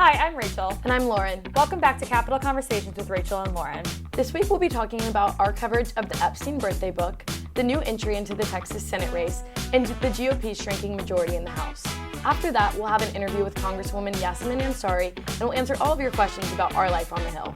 Hi, I'm Rachel. And I'm Lauren. Welcome back to Capital Conversations with Rachel and Lauren. This week we'll be talking about our coverage of the Epstein birthday book, the new entry into the Texas Senate race, and the GOP's shrinking majority in the House. After that, we'll have an interview with Congresswoman Yassamin Ansari, and we'll answer all of your questions about our life on the Hill.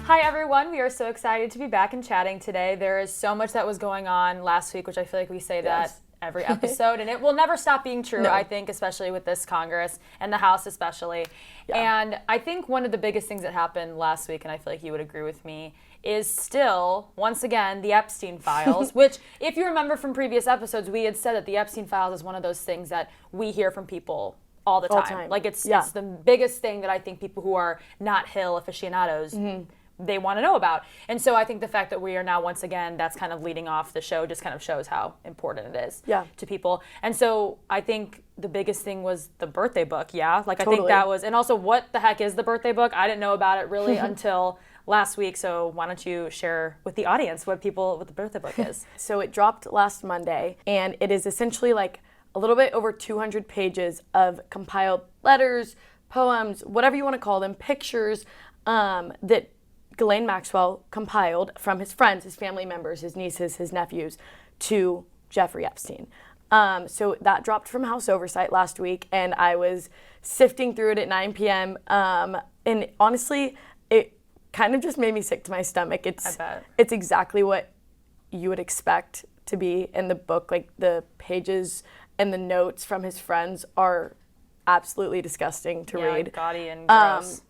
Hi everyone, we are so excited to be back and chatting today. There is so much that was going on last week, which I feel like we say that every episode, and it will never stop being true, I think, especially with this Congress and the House especially. Yeah. And I think one of the biggest things that happened last week, and I feel like you would agree with me, is still, once again, the Epstein files, which, if you remember from previous episodes, we had said that the Epstein files is one of those things that we hear from people all the time. Like, it's the biggest thing that I think people who are not Hill aficionados they want to know about. And so I think the fact that we are now, once again, that's kind of leading off the show, just kind of shows how important it is to people. And so I think the biggest thing was the birthday book. I think that was, and also what the heck is the birthday book? I didn't know about it really until last week. So why don't you share with the audience what the birthday book is? So it dropped last Monday, and it is essentially like a little bit over 200 pages of compiled letters, poems, whatever you want to call them, pictures that Ghislaine Maxwell compiled from his friends, his family members, his nieces, his nephews, to Jeffrey Epstein. So that dropped from House Oversight last week, and I was sifting through it at 9 p.m. And honestly, it kind of just made me sick to my stomach. It's exactly what you would expect to be in the book. Like, the pages and the notes from his friends are absolutely disgusting to read. Like gaudy and gross.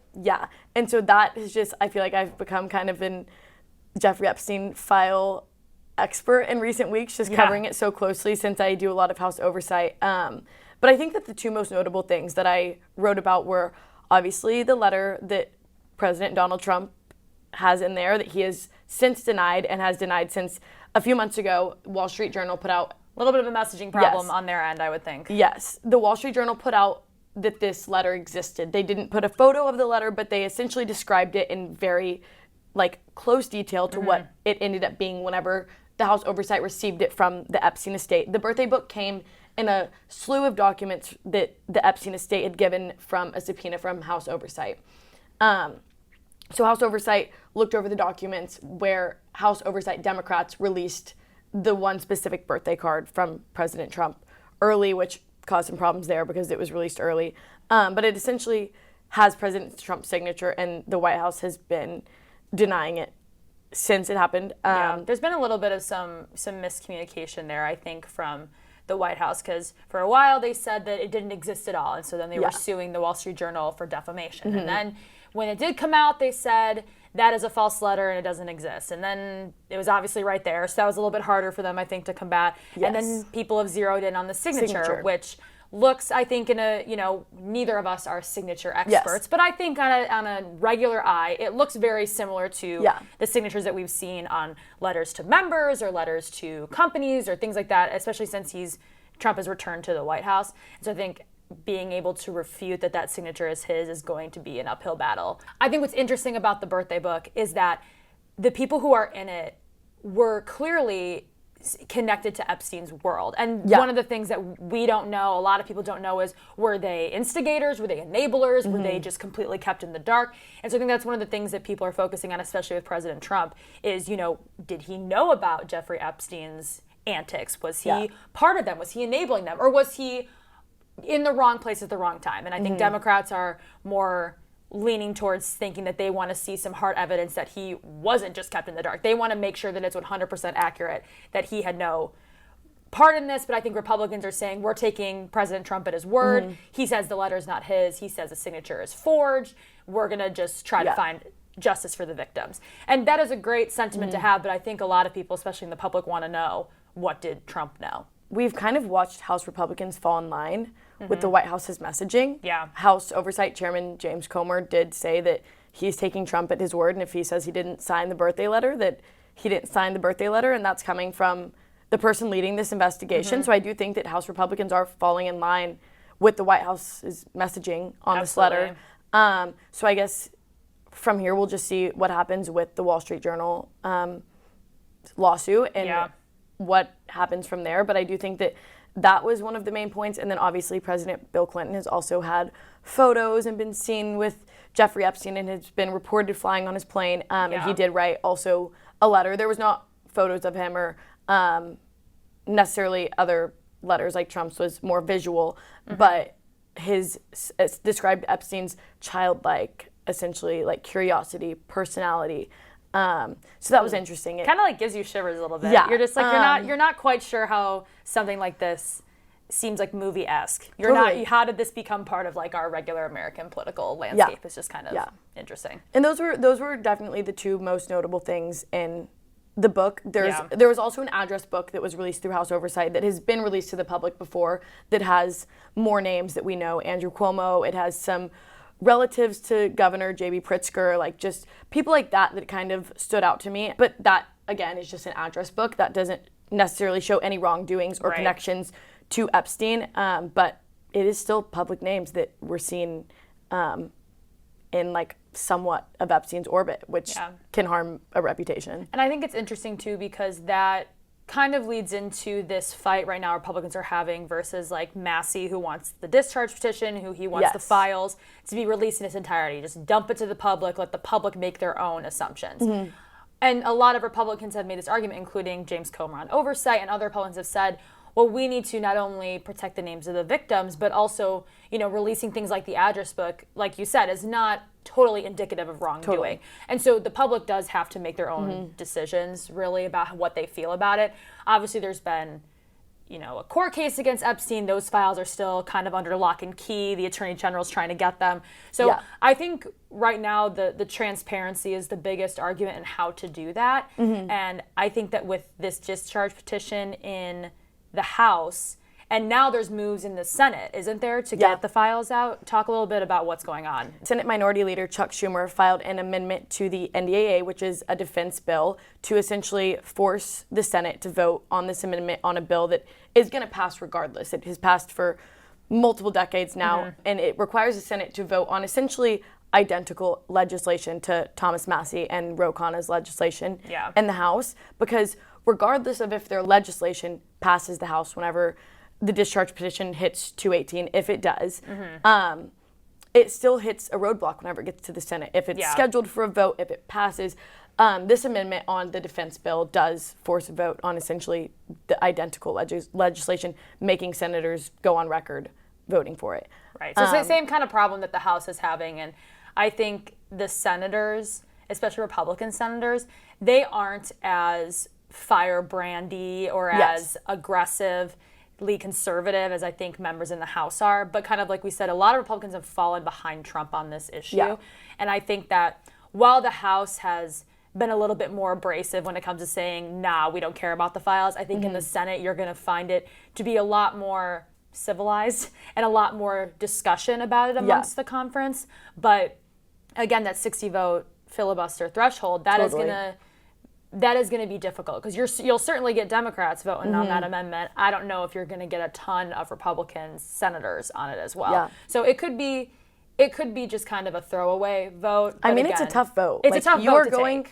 And so that is just, I feel like I've become kind of an Jeffrey Epstein file expert in recent weeks, just covering it so closely since I do a lot of House Oversight. But I think that the two most notable things that I wrote about were obviously the letter that President Donald Trump has in there that he has since denied and has denied since a few months ago. Wall Street Journal put out a little bit of a messaging problem on their end, I would think. Yes. The Wall Street Journal put out that this letter existed. They didn't put a photo of the letter, but they essentially described it in very close detail to what it ended up being whenever the House Oversight received it from the Epstein estate. The birthday book came in a slew of documents that the Epstein estate had given from a subpoena from House Oversight. So House Oversight looked over the documents where House Oversight Democrats released the one specific birthday card from President Trump early, which caused some problems there because it was released early. But it essentially has President Trump's signature, and the White House has been denying it since it happened. There's been a little bit of some miscommunication there, I think, from the White House, because for a while they said that it didn't exist at all, and so then they were suing the Wall Street Journal for defamation. And then when it did come out, they said that is a false letter and it doesn't exist. And then it was obviously right there, so that was a little bit harder for them, I think, to combat. And then people have zeroed in on the signature. Which looks, I think, neither of us are signature experts, but I think on a regular eye, it looks very similar to the signatures that we've seen on letters to members or letters to companies or things like that, especially since Trump has returned to the White House. So I think being able to refute that signature is his is going to be an uphill battle. I think what's interesting about the birthday book is that the people who are in it were clearly connected to Epstein's world. And one of the things that we don't know, a lot of people don't know, is were they instigators? Were they enablers? Were they just completely kept in the dark? And so I think that's one of the things that people are focusing on, especially with President Trump, is, did he know about Jeffrey Epstein's antics? Was he part of them? Was he enabling them? Or was he in the wrong place at the wrong time? And I think Democrats are more leaning towards thinking that they want to see some hard evidence that he wasn't just kept in the dark. They want to make sure that it's 100% accurate, that he had no part in this. But I think Republicans are saying, we're taking President Trump at his word. He says the letter's not his. He says the signature is forged. We're going to just try to find justice for the victims. And that is a great sentiment to have, but I think a lot of people, especially in the public, want to know, what did Trump know? We've kind of watched House Republicans fall in line with the White House's messaging. House Oversight Chairman James Comer did say that he's taking Trump at his word, and if he says he didn't sign the birthday letter, that he didn't sign the birthday letter, and that's coming from the person leading this investigation. So I do think that House Republicans are falling in line with the White House's messaging on this letter. So I guess from here we'll just see what happens with the Wall Street Journal lawsuit and what happens from there. But I do think that that was one of the main points. And then obviously President Bill Clinton has also had photos and been seen with Jeffrey Epstein and has been reported flying on his plane. And he did write also a letter. There was not photos of him or necessarily other letters like Trump's was more visual, but his described Epstein's childlike, essentially like curiosity, personality. So that was interesting. It kind of like gives you shivers a little bit. Yeah. You're just like you're not quite sure how something like this seems like movie-esque. You're Totally. not. How did this become part of like our regular American political landscape? It's just kind of interesting. And those were definitely the two most notable things in the book. There was also an address book that was released through House Oversight that has been released to the public before that has more names that we know. Andrew Cuomo. It has some relatives to Governor J.B. Pritzker, like just people like that kind of stood out to me. But that, again, is just an address book. That doesn't necessarily show any wrongdoings or connections to Epstein. But it is still public names that we're seeing in like somewhat of Epstein's orbit, which can harm a reputation. And I think it's interesting too because that kind of leads into this fight right now Republicans are having versus like Massey, who wants the discharge petition, who he wants the files to be released in its entirety. Just dump it to the public, let the public make their own assumptions. And a lot of Republicans have made this argument, including James Comer on Oversight, and other Republicans have said, well, we need to not only protect the names of the victims, but also, releasing things like the address book, like you said, is not totally indicative of wrongdoing. Totally. And so the public does have to make their own decisions, really, about what they feel about it. Obviously, there's been, a court case against Epstein. Those files are still kind of under lock and key. The Attorney General's trying to get them. So I think right now the transparency is the biggest argument in how to do that. And I think that with this discharge petition in the House, and now there's moves in the Senate, isn't there, to get the files out? Talk a little bit about what's going on. Senate Minority Leader Chuck Schumer filed an amendment to the NDAA, which is a defense bill, to essentially force the Senate to vote on this amendment on a bill that is going to pass regardless. It has passed for multiple decades now, and it requires the Senate to vote on essentially identical legislation to Thomas Massey and Ro Khanna's legislation in the House, because regardless of if their legislation passes the House whenever the discharge petition hits 218, if it does, it still hits a roadblock whenever it gets to the Senate. If it's scheduled for a vote, if it passes, this amendment on the defense bill does force a vote on essentially the identical legislation, making senators go on record voting for it. Right. So it's the same kind of problem that the House is having. And I think the senators, especially Republican senators, they aren't as firebrandy or as aggressively conservative as I think members in the House are. But kind of like we said, a lot of Republicans have fallen behind Trump on this issue. And I think that while the House has been a little bit more abrasive when it comes to saying, nah, we don't care about the files, I think in the Senate you're going to find it to be a lot more civilized and a lot more discussion about it amongst the conference. But again, that 60 vote filibuster threshold, that is going to be difficult because you'll certainly get Democrats voting on that amendment. I don't know if you're going to get a ton of Republican senators on it as well. So it could be just kind of a throwaway vote. I mean, it's a tough vote. It's a tough vote to take.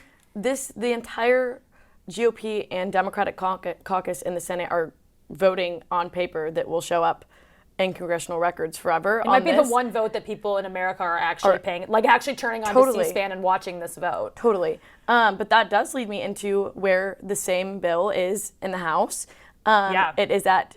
The entire GOP and Democratic caucus in the Senate are voting on paper that will show up in congressional records forever. It might be the one vote that people in America are actually paying, like actually turning on to C-SPAN and watching this vote. Totally. But that does lead me into where the same bill is in the House. It is at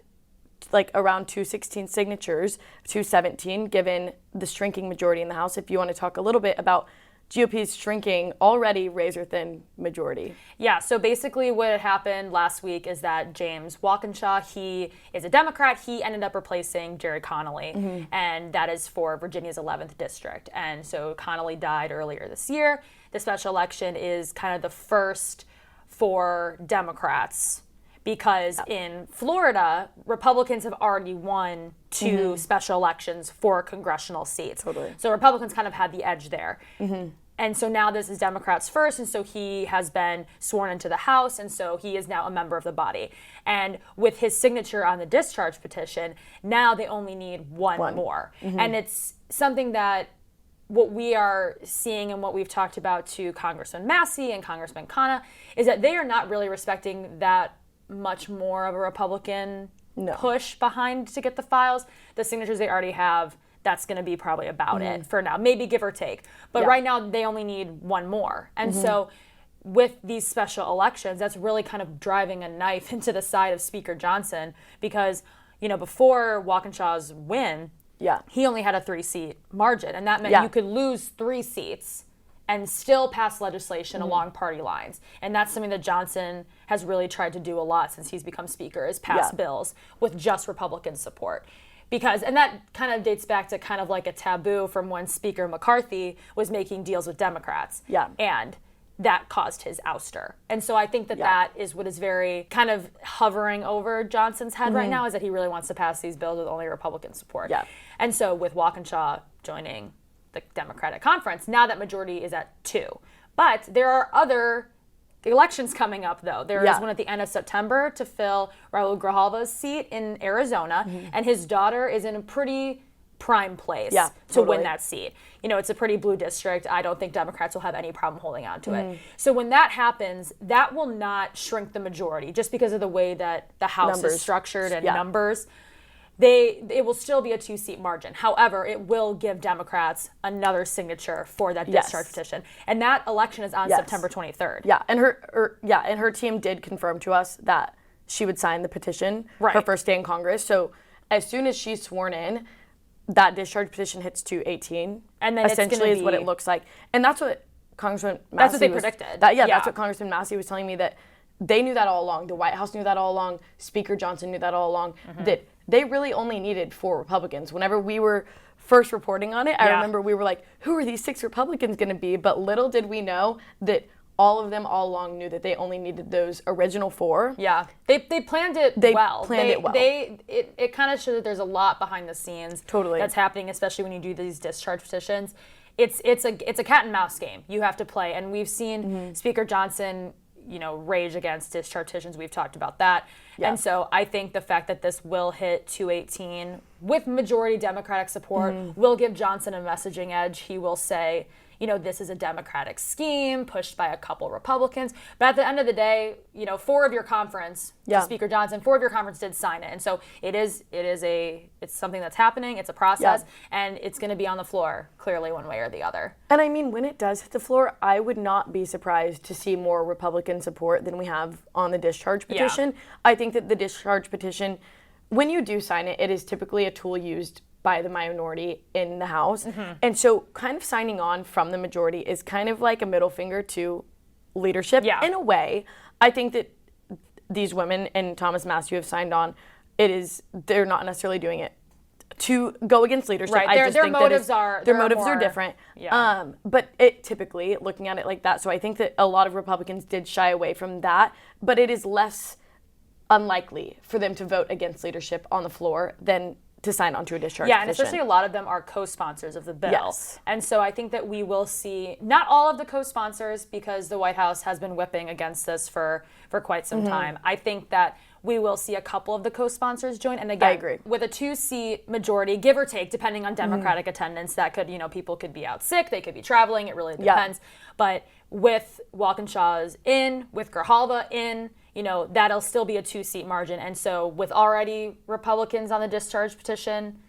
like around 216 signatures, 217, given the shrinking majority in the House. If you want to talk a little bit about GOP's shrinking, already razor-thin majority. Yeah, so basically what happened last week is that James Walkinshaw, he is a Democrat. He ended up replacing Jerry Connolly, and that is for Virginia's 11th district. And so Connolly died earlier this year. The special election is kind of the first for Democrats because in Florida, Republicans have already won two special elections for congressional seats. So Republicans kind of had the edge there. And so now this is Democrats first, and so he has been sworn into the House, and so he is now a member of the body. And with his signature on the discharge petition, now they only need one more. And it's something that what we are seeing and what we've talked about to Congressman Massey and Congressman Khanna is that they are not really respecting that much more of a Republican push behind to get the files. The signatures they already have, that's going to be probably about it for now, maybe give or take. But right now they only need one more. And so with these special elections, that's really kind of driving a knife into the side of Speaker Johnson because, before Walkinshaw's win, he only had a 3-seat margin. And that meant you could lose 3 seats and still pass legislation along party lines. And that's something that Johnson has really tried to do a lot since he's become Speaker, is pass bills with just Republican support. And that kind of dates back to kind of like a taboo from when Speaker McCarthy was making deals with Democrats. And that caused his ouster. And so I think that is what is very kind of hovering over Johnson's head right now, is that he really wants to pass these bills with only Republican support. And so with Walkinshaw joining the Democratic conference, now that majority is at 2. But there are other elections coming up, though. There is one at the end of September to fill Raul Grijalva's seat in Arizona, and his daughter is in a pretty prime place to win that seat. It's a pretty blue district. I don't think Democrats will have any problem holding on to it. So when that happens, that will not shrink the majority just because of the way that the House is structured and numbers. It will still be a 2-seat margin. However, it will give Democrats another signature for that discharge petition. And that election is on September 23rd. And her team did confirm to us that she would sign the petition her first day in Congress. So as soon as she's sworn in, that discharge petition hits 218. And then essentially is what it looks like. And that's what Congressman Massey That's what they predicted. That's what Congressman Massey was telling me, that they knew that all along. The White House knew that all along. Speaker Johnson knew that all along. That they really only needed 4 Republicans. Whenever we were first reporting on it, I remember we were like, who are these 6 Republicans going to be? But little did we know that all of them all along knew that they only needed those original 4. They planned it well. It kind of shows that there's a lot behind the scenes that's happening, especially when you do these discharge petitions. It's a cat and mouse game you have to play. And we've seen Speaker Johnson rage against discharge petitions. We've talked about that. And so I think the fact that this will hit 218 with majority Democratic support will give Johnson a messaging edge. He will say, this is a Democratic scheme pushed by a couple Republicans. But at the end of the day, 4 of your conference, Speaker Johnson, 4 of your conference did sign it. And so it's something that's happening. It's a process, and it's going to be on the floor, clearly, one way or the other. And I mean, when it does hit the floor, I would not be surprised to see more Republican support than we have on the discharge petition. I think that the discharge petition, when you do sign it, it is typically a tool used by the minority in the House. And so kind of signing on from the majority is kind of like a middle finger to leadership in a way. I think that these women and Thomas Massey have signed on, they're not necessarily doing it to go against leadership. Their motives are different. But it typically, looking at it like that, so I think that a lot of Republicans did shy away from that, but it is less unlikely for them to vote against leadership on the floor than to sign on to a discharge petition. And especially a lot of them are co-sponsors of the bill. And so I think that we will see, not all of the co-sponsors, because the White House has been whipping against this for quite some time. I think that we will see a couple of the co-sponsors join. And again, I agree. With a 2-seat majority, give or take, depending on Democratic attendance, that could, people could be out sick, they could be traveling, it really depends. But with Walkinshaw's in, with Grijalva in, that'll still be a 2-seat margin. And so with already Republicans on the discharge petition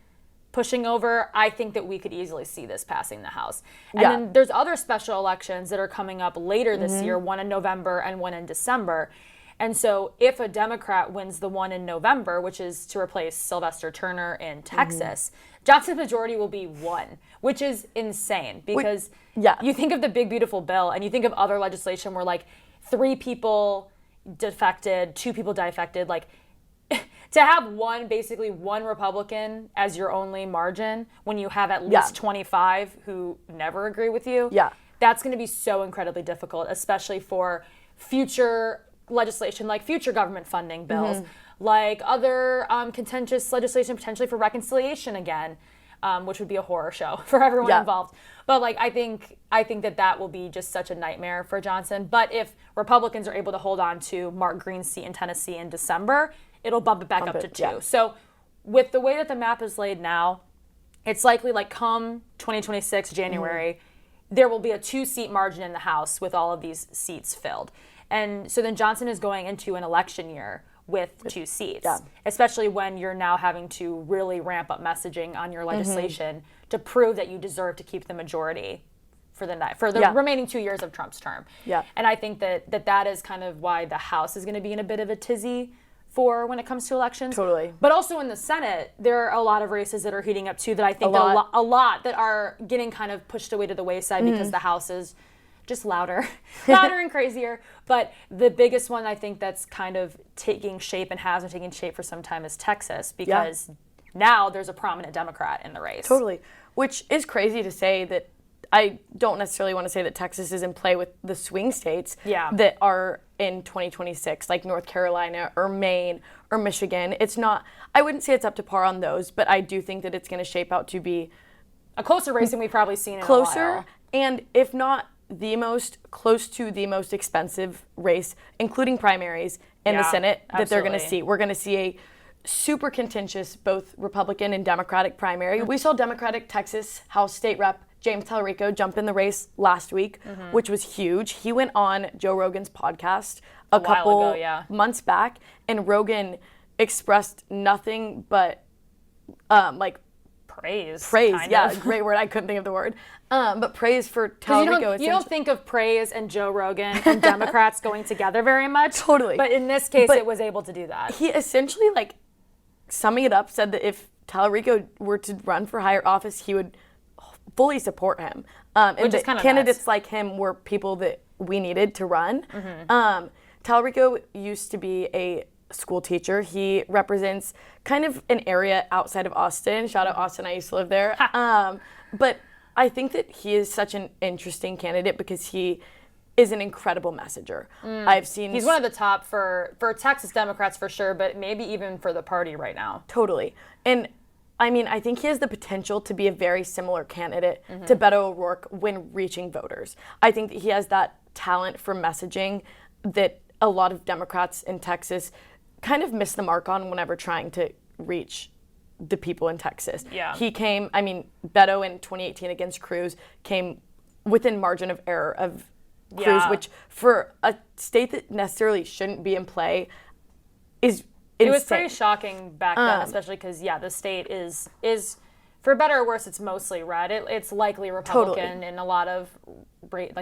pushing over, I think that we could easily see this passing the House. And then there's other special elections that are coming up later this year, one in November and one in December. And so if a Democrat wins the one in November, which is to replace Sylvester Turner in Texas, Johnson's majority will be 1, which is insane because you think of the big, beautiful bill and you think of other legislation where 3 people defected, 2 people defected, to have basically one Republican as your only margin when you have at least 25 who never agree with you, that's going to be so incredibly difficult, especially for future legislation, like future government funding bills, like other contentious legislation potentially for reconciliation again, which would be a horror show for everyone involved. But I think that will be just such a nightmare for Johnson. But if Republicans are able to hold on to Mark Green's seat in Tennessee in December, it'll bump it back up to 2. So with the way that the map is laid now, it's likely come 2026 January, there will be a 2-seat margin in the House with all of these seats filled. And so then Johnson is going into an election year with 2 seats, Yeah. especially when you're now having to really ramp up messaging on your legislation to prove that you deserve to keep the majority for the remaining 2 years of Trump's term. Yeah. And I think that is kind of why the House is going to be in a bit of a tizzy for when it comes to elections. Totally. But also in the Senate, there are a lot of races that are heating up too that I think a lot that are getting kind of pushed away to the wayside because the House is just louder and crazier. But the biggest one I think that's kind of taking shape and has been taking shape for some time is Texas, because now there's a prominent Democrat in the race. Totally. Which is crazy to say that. I don't necessarily want to say that Texas is in play with the swing states that are in 2026, like North Carolina or Maine or Michigan. It's not, I wouldn't say it's up to par on those, but I do think that it's going to shape out to be a closer race than we've probably seen in a while. And if not the most, close to the most expensive race, including primaries in the Senate that they're going to see. We're going to see a super contentious, both Republican and Democratic primary. We saw Democratic Texas House State Rep James Tallarico jump in the race last week, which was huge. He went on Joe Rogan's podcast a couple months back, and Rogan expressed nothing but praise. Great word. I couldn't think of the word. But praise for Tallarico. You don't think of praise and Joe Rogan and Democrats going together very much. Totally. But in this case, it was able to do that. He essentially, summing it up, said that if Tallarico were to run for higher office, he would fully support him. And that candidates like him were people that we needed to run. Tallarico used to be a school teacher. He represents kind of an area outside of Austin. Shout out Austin, I used to live there. But I think that he is such an interesting candidate because he is an incredible messenger. He's one of the top for Texas Democrats for sure, but maybe even for the party right now. Totally. And I mean, I think he has the potential to be a very similar candidate to Beto O'Rourke when reaching voters. I think that he has that talent for messaging that a lot of Democrats in Texas kind of miss the mark on whenever trying to reach the people in Texas. Yeah. Beto in 2018 against Cruz came within margin of error of Cruz, which for a state that necessarily shouldn't be in play is It was pretty shocking back then, especially because, the state is, for better or worse, it's mostly red. It's likely Republican in a lot of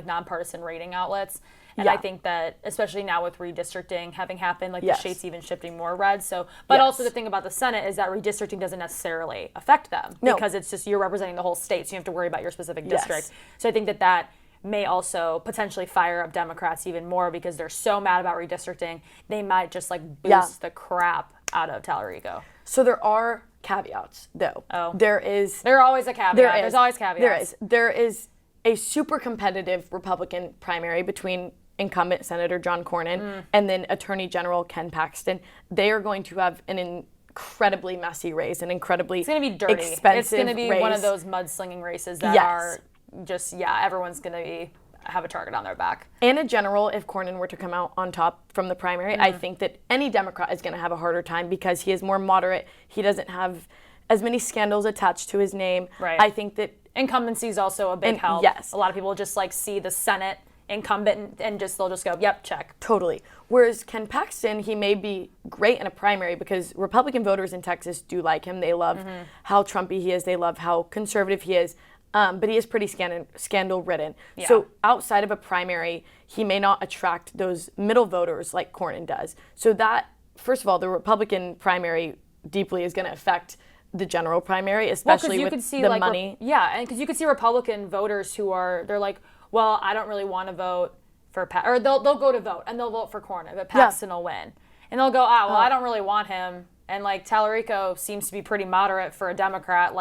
nonpartisan rating outlets. And I think that, especially now with redistricting having happened, the state's even shifting more red. So, but also the thing about the Senate is that redistricting doesn't necessarily affect them because it's just you're representing the whole state, so you have to worry about your specific district. So I think that may also potentially fire up Democrats even more because they're so mad about redistricting, they might just boost the crap out of Tallarico. So there are caveats, though. Oh. There's always a caveat. There's always caveats. There is a super competitive Republican primary between incumbent Senator John Cornyn and then Attorney General Ken Paxton. They are going to have an incredibly messy race, an incredibly expensive race. It's going to be one of those mudslinging races that are just, everyone's going to have a target on their back. And in general, if Cornyn were to come out on top from the primary, I think that any Democrat is going to have a harder time because he is more moderate. He doesn't have as many scandals attached to his name. Right. I think that incumbency is also a big help. Yes. A lot of people just see the Senate incumbent and they'll just go, yep, check. Totally. Whereas Ken Paxton, he may be great in a primary because Republican voters in Texas do like him. They love how Trumpy he is. They love how conservative he is. But he is pretty scandal-ridden. Yeah. So outside of a primary, he may not attract those middle voters like Cornyn does. So that, first of all, the Republican primary deeply is going to affect the general primary, especially with the money. And because you could see Republican voters they're like, well, I don't really want to vote for or they'll go to vote and they'll vote for Cornyn, but Paxton will win. And they'll go, I don't really want him. And Tallarico seems to be pretty moderate for a Democrat.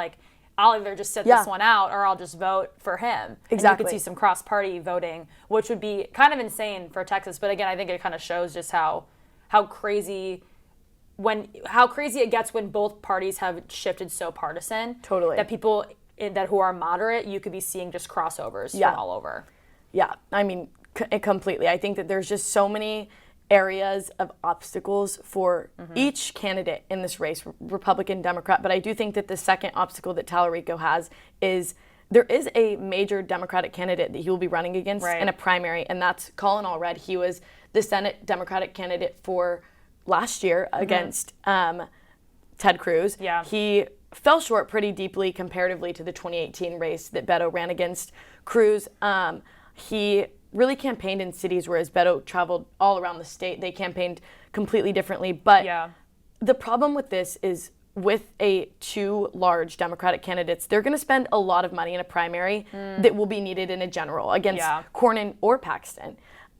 I'll either just sit this one out or I'll just vote for him. Exactly. And you could see some cross-party voting, which would be kind of insane for Texas. But again, I think it kind of shows just how crazy it gets when both parties have shifted so partisan. Totally. That people who are moderate, you could be seeing just crossovers from all over. Yeah, I mean, completely. I think that there's just so many areas of obstacles for each candidate in this race, Republican, Democrat. But I do think that the second obstacle that Tallarico has is there is a major Democratic candidate that he will be running against in a primary, and that's Colin Allred. He was the Senate Democratic candidate for last year against Ted Cruz. Yeah. He fell short pretty deeply comparatively to the 2018 race that Beto ran against Cruz. He really campaigned in cities, whereas Beto traveled all around the state. They campaigned completely differently. But the problem with this is with two large Democratic candidates, they're going to spend a lot of money in a primary that will be needed in a general against Cornyn or Paxton.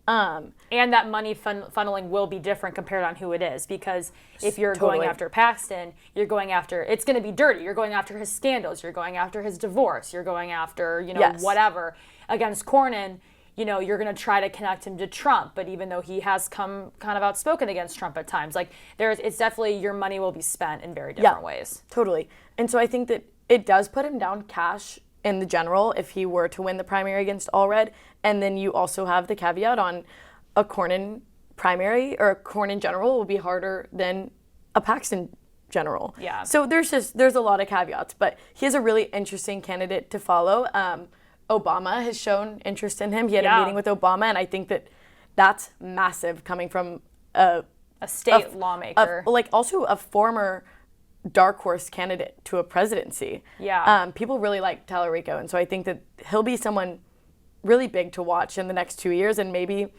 And that money funneling will be different compared on who it is, because if you're going after Paxton, you're going after, it's going to be dirty. You're going after his scandals. You're going after his divorce. You're going after, whatever. Against Cornyn, you're going to try to connect him to Trump. But even though he has come kind of outspoken against Trump at times, like it's definitely, your money will be spent in very different ways. Totally. And so I think that it does put him down cash in the general if he were to win the primary against Allred. And then you also have the caveat on a Cornyn primary or a Cornyn general will be harder than a Paxton general. Yeah. So there's a lot of caveats, but he is a really interesting candidate to follow. Obama has shown interest in him. He had a meeting with Obama, and I think that that's massive coming from a state lawmaker. Also a former dark horse candidate to a presidency. Yeah. People really like Tallarico, and so I think that he'll be someone really big to watch in the next 2 years and maybe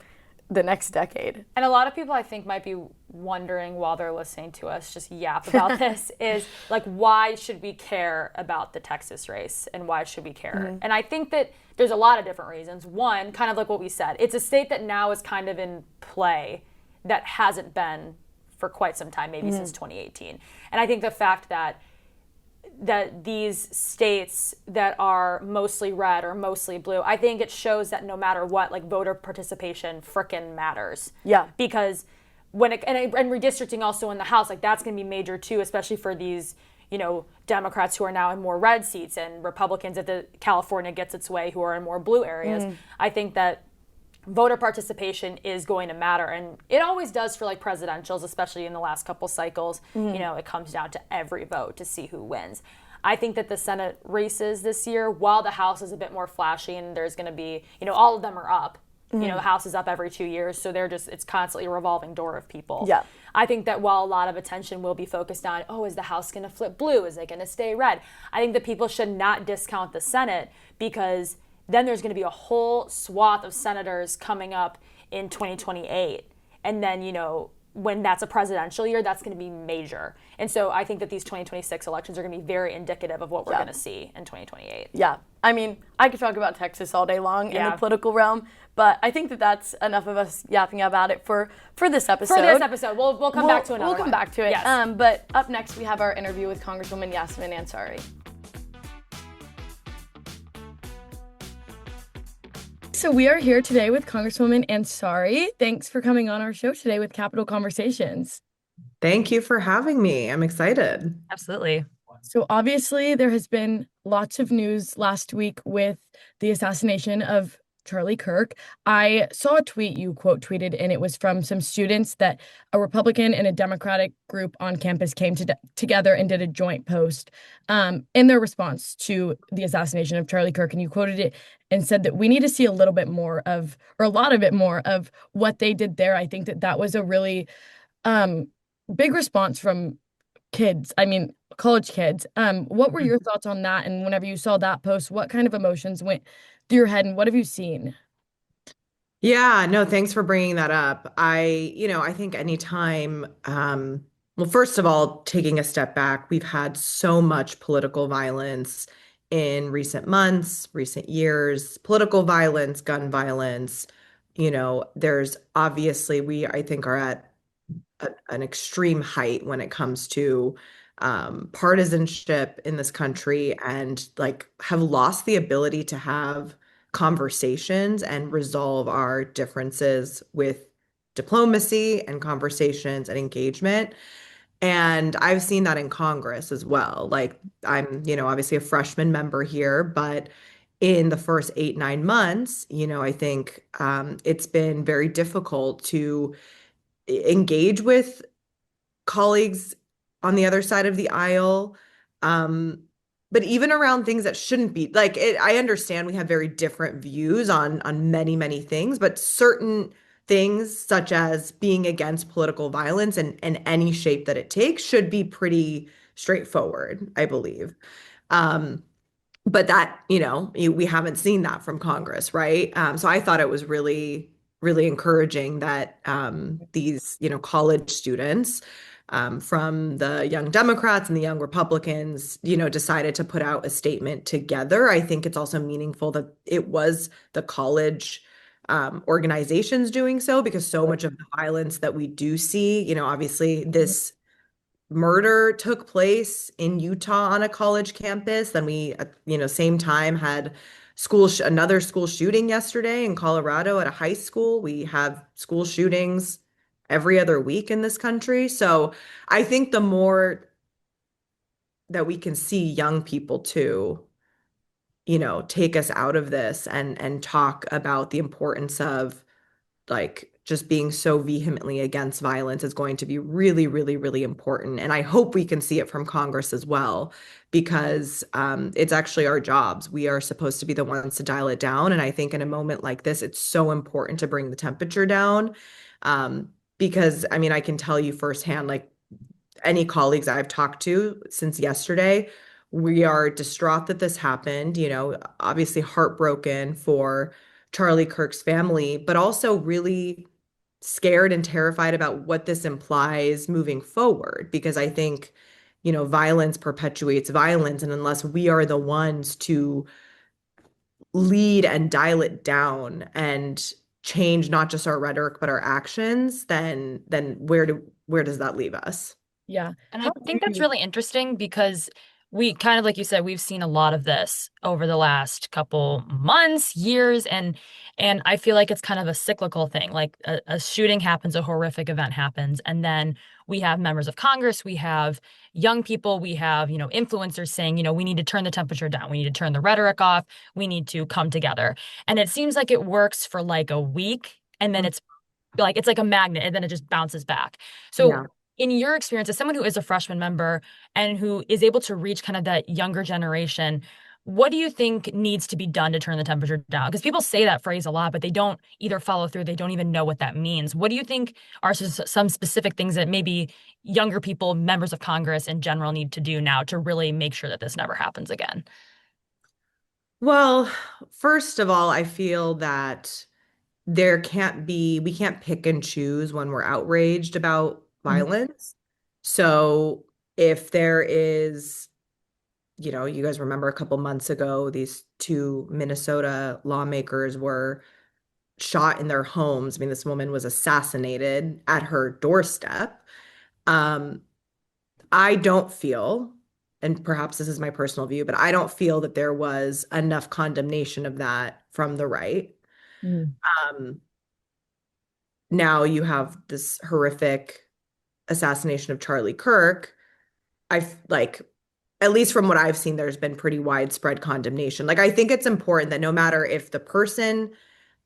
the next decade. And a lot of people, I think, might be wondering while they're listening to us just yap about this is like, why should we care about the Texas race and why should we care? And I think that there's a lot of different reasons. One, kind of like what we said, it's a state that now is kind of in play that hasn't been for quite some time, maybe since 2018. And I think the fact that these states that are mostly red or mostly blue, I think it shows that no matter what, like, voter participation frickin' matters. Yeah. Because and redistricting also in the House, like, that's going to be major too, especially for these, Democrats who are now in more red seats and Republicans if California gets its way who are in more blue areas. I think that voter participation is going to matter, and it always does for like presidentials, especially in the last couple cycles. It comes down to every vote to see who wins. I think that the Senate races this year, while the House is a bit more flashy and there's going to be, all of them are up. The House is up every 2 years, so it's constantly a revolving door of people. Yeah. I think that while a lot of attention will be focused on, is the House going to flip blue? Is it going to stay red? I think that people should not discount the Senate, because then there's going to be a whole swath of senators coming up in 2028. And then, when that's a presidential year, that's going to be major. And so I think that these 2026 elections are going to be very indicative of what we're going to see in 2028. Yeah. I mean, I could talk about Texas all day long in the political realm, but I think that that's enough of us yapping about it for this episode. We'll come back to another one. We'll come back to it. Yes. But up next, we have our interview with Congresswoman Yassamin Ansari. So we are here today with Congresswoman Ansari. Thanks for coming on our show today with Capital Conversations. Thank you for having me. I'm excited. Absolutely. So obviously there has been lots of news last week with the assassination of Charlie Kirk. I saw a tweet you quote tweeted, and it was from some students that a Republican and a Democratic group on campus came together and did a joint post in their response to the assassination of Charlie Kirk. And you quoted it and said that we need to see a little bit more of, or a lot of it more of what they did there. I think that was a really big response from kids. I mean, college kids. What were your thoughts on that? And whenever you saw that post, what kind of emotions went through your head, and what have you seen? Yeah, no, thanks for bringing that up. I think anytime, well, first of all, taking a step back, we've had so much political violence in recent months, recent years, political violence, gun violence. There's obviously, I think, are at an extreme height when it comes to partisanship in this country, and have lost the ability to have conversations and resolve our differences with diplomacy and conversations and engagement. And I've seen that in Congress as well. I'm, obviously a freshman member here, but in the first 8-9 months, I think it's been very difficult to engage with colleagues on the other side of the aisle. But even around things that shouldn't be I understand we have very different views on many, many things, but certain things such as being against political violence and any shape that it takes should be pretty straightforward, I believe. Um, but that, we haven't seen that from Congress, right? So I thought it was really, really encouraging that these, college students from the Young Democrats and the Young Republicans, decided to put out a statement together. I think it's also meaningful that it was the college organizations doing so because so much of the violence that we do see, obviously this murder took place in Utah on a college campus. Then we, same time had another school shooting yesterday in Colorado at a high school. We have school shootings every other week in this country. So I think the more that we can see young people too, take us out of this and talk about the importance of like just being so vehemently against violence is going to be really, really, really important. And I hope we can see it from Congress as well, because it's actually our jobs. We are supposed to be the ones to dial it down. And I think in a moment like this, it's so important to bring the temperature down. Because I mean, I can tell you firsthand, like any colleagues I've talked to since yesterday, we are distraught that this happened, obviously heartbroken for Charlie Kirk's family, but also really scared and terrified about what this implies moving forward. Because I think, violence perpetuates violence. And unless we are the ones to lead and dial it down and change not just our rhetoric, but our actions, then where does that leave us? Yeah. And I think that's really interesting because we kind of, like you said, we've seen a lot of this over the last couple months, years, and I feel like it's kind of a cyclical thing. Like a shooting happens, a horrific event happens, and then we have members of Congress, we have young people, we have, influencers saying, we need to turn the temperature down, we need to turn the rhetoric off, we need to come together. And it seems like it works for like a week, and then it's like a magnet, and then it just bounces back. So Yeah. in your experience, as someone who is a freshman member and who is able to reach kind of that younger generation, what do you think needs to be done to turn the temperature down? Because people say that phrase a lot, but they don't either follow through, they don't even know what that means. What do you think are some specific things that maybe younger people, members of Congress in general, need to do now to really make sure that this never happens again? Well, first of all, I feel that we can't pick and choose when we're outraged about Mhm. violence. So if there is, you guys remember a couple months ago, these two Minnesota lawmakers were shot in their homes. I mean, this woman was assassinated at her doorstep. Um, I don't feel, and perhaps this is my personal view, but I don't feel that there was enough condemnation of that from the right. Mm. Um, Now you have this horrific assassination of Charlie Kirk. I've like, at least from what I've seen, there's been pretty widespread condemnation. Like, I think it's important that no matter if the person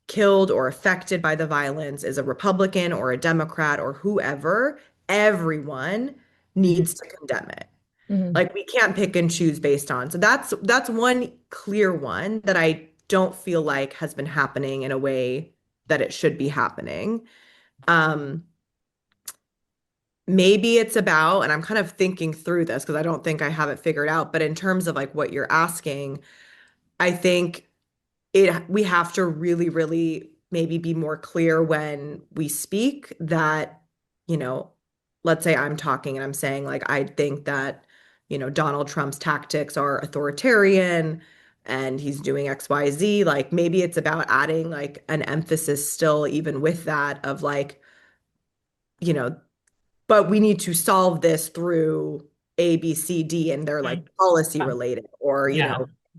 killed or affected by the violence is a Republican or a Democrat or whoever, everyone needs to condemn it. Mhm. Like, we can't pick and choose based on. So that's one clear one that I don't feel like has been happening in a way that it should be happening. Um, Maybe it's about, and I'm kind of thinking through this because I don't think I have it figured out, but in terms of like what you're asking, I think we have to really, really maybe be more clear when we speak that, you know, let's say I'm talking and I'm saying like I think that, Donald Trump's tactics are authoritarian and he's doing XYZ. Like maybe it's about adding like an emphasis still even with that of like, you know, but we need to solve this through A, B, C, D, and they're like Mm. policy related or, Yeah.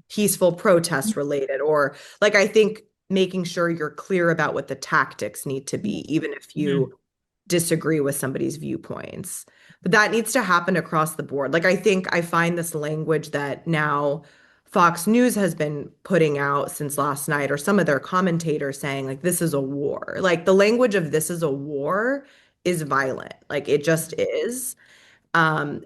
peaceful protest related, or like I think making sure you're clear about what the tactics need to be, even if Mhm. you disagree with somebody's viewpoints. But that needs to happen across the board. Like I think I find this language that now Fox News has been putting out since last night, or some of their commentators saying like this is a war. Like the language of this is a war is violent. Like it just is. And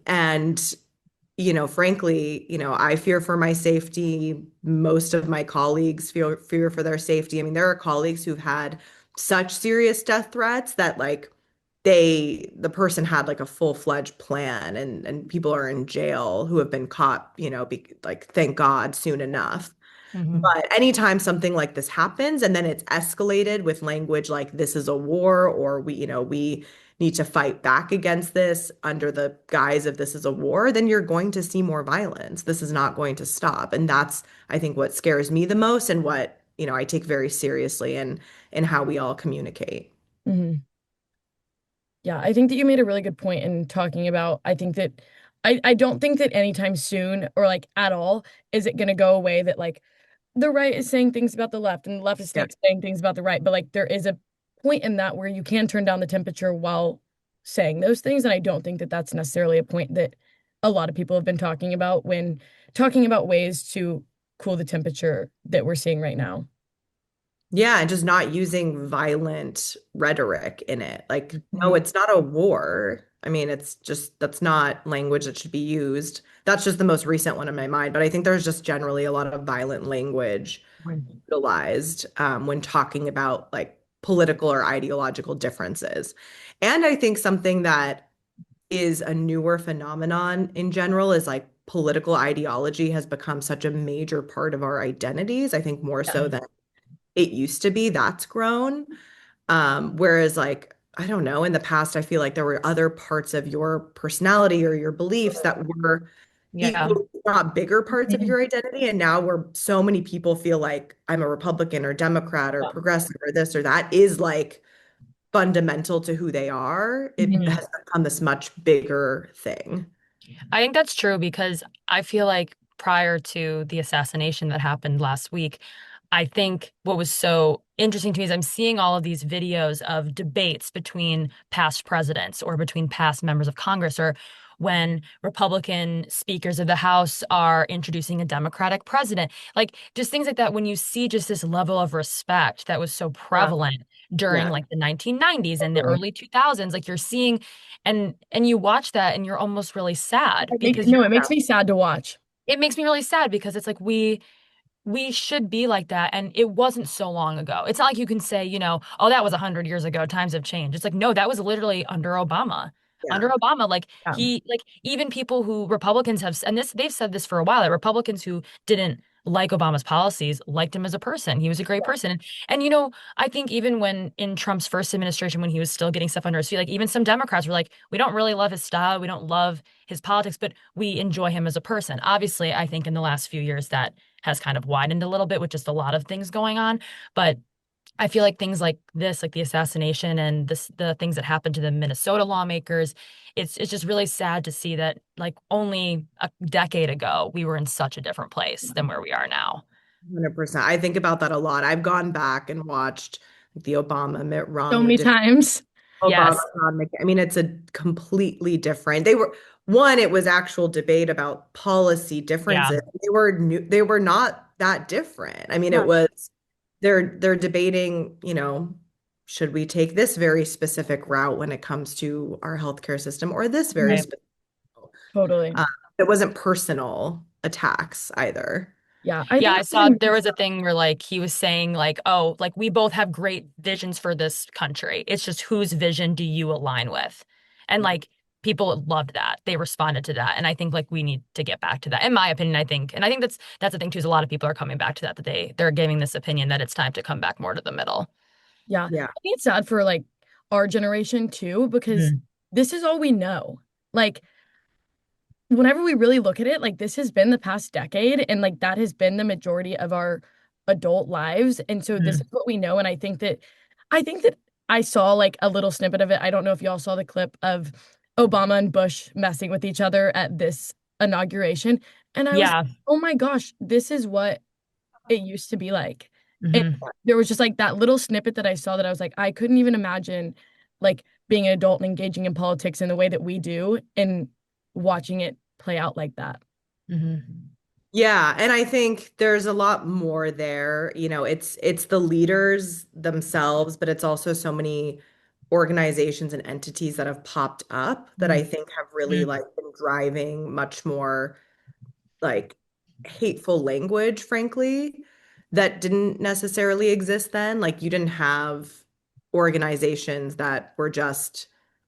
frankly, I fear for my safety. Most of my colleagues fear for their safety. I mean, there are colleagues who've had such serious death threats that like the person had like a full-fledged plan, and people are in jail who have been caught, like thank God soon enough. Hmm. But anytime something like this happens and then it's escalated with language like this is a war, or we need to fight back against this under the guise of this is a war, then you're going to see more violence. This is not going to stop. And that's, I think, what scares me the most, and what, I take very seriously in how we all communicate. Hmm. Yeah, I think that you made a really good point in talking about. I think that I don't think that anytime soon or like at all is it going to go away that like the right is saying things about the left and the left is Yeah. saying things about the right. But like there is a point in that where you can turn down the temperature while saying those things. And I don't think that that's necessarily a point that a lot of people have been talking about when talking about ways to cool the temperature that we're seeing right now. Yeah, and just not using violent rhetoric in it. Like, no, Mhm. it's not a war. I mean, it's just that's not language that should be used. That's just the most recent one in my mind. But I think there's just generally a lot of violent language utilized when talking about like political or ideological differences. And I think something that is a newer phenomenon in general is like political ideology has become such a major part of our identities. I think more Yeah. so than it used to be. That's grown. Whereas like, I don't know, in the past, I feel like there were other parts of your personality or your beliefs that were Yeah. equal, if not bigger parts of your identity. And now where so many people feel like I'm a Republican or Democrat or progressive or this or that is like fundamental to who they are. It Mhm. has become this much bigger thing. I think that's true because I feel like prior to the assassination that happened last week, I think what was so interesting to me is I'm seeing all of these videos of debates between past presidents or between past members of Congress, or when Republican speakers of the House are introducing a Democratic president. Like just things like that, when you see just this level of respect that was so Yeah. prevalent during Yeah. like the 1990s and the Totally. early 2000s, like you're seeing and you watch that and you're almost really sad because No, you're it makes me sad to watch. it makes me really sad because it's like we should be like that. And it wasn't so long ago. It's not like you can say, oh, that was 100 years ago. Times have changed. It's like, no, that was literally under Obama. Yeah. Under Obama, like Yeah. like even people who Republicans have, and this, they've said this for a while, that Republicans who didn't like Obama's policies liked him as a person. He was a great person. And I think even when in Trump's first administration, when he was still getting stuff under his feet, like even some Democrats were like, we don't really love his style. We don't love his politics, but we enjoy him as a person. Obviously, I think in the last few years that has kind of widened a little bit with just a lot of things going on. But I feel like things like this, like the assassination and the things that happened to the Minnesota lawmakers, it's just really sad to see that like only a decade ago we were in such a different place than where we are now. 100%. I think about that a lot. I've gone back and watched the Obama, Mitt So Romney, many times. Obama, Yes. I mean, it's a completely different. They were one, it was actual debate about policy Yeah. differences. They were not that different. I mean, it Yeah. was they're debating, should we take this very specific route when it comes to our healthcare system, or this very Right. specific. Totally. Uh, it wasn't personal attacks either. Yeah. I Yeah, think I saw there was a thing where like he was saying like, oh, like we both have great visions for this country. It's just whose vision do you align with? And like people loved that. They responded to that. And I think like we need to get back to that. In my opinion, I think. And I think that's the thing too, is a lot of people are coming back to that, that they're giving this opinion that it's time to come back more to the middle. yeah. Yeah. I think it's sad for like our generation too, because Mhm. this is all we know. Like whenever we really look at it, like this has been the past decade and like that has been the majority of our adult lives. And so this is Mhm. what we know. And I think that I saw like a little snippet of it. I don't know if y'all saw the clip of Obama and Bush messing with each other at this inauguration. And I was, Yeah. oh my gosh, this is what it used to be like. And Hmm. there was just like that little snippet that I saw that I was like, I couldn't even imagine like being an adult and engaging in politics in the way that we do and watching it play out like that. Hmm. Yeah, and I think there's a lot more there. It's the leaders themselves, but it's also so many organizations and entities that have popped up that I think have really like been driving much more like hateful language, frankly, that didn't necessarily exist then. Like you didn't have organizations that were just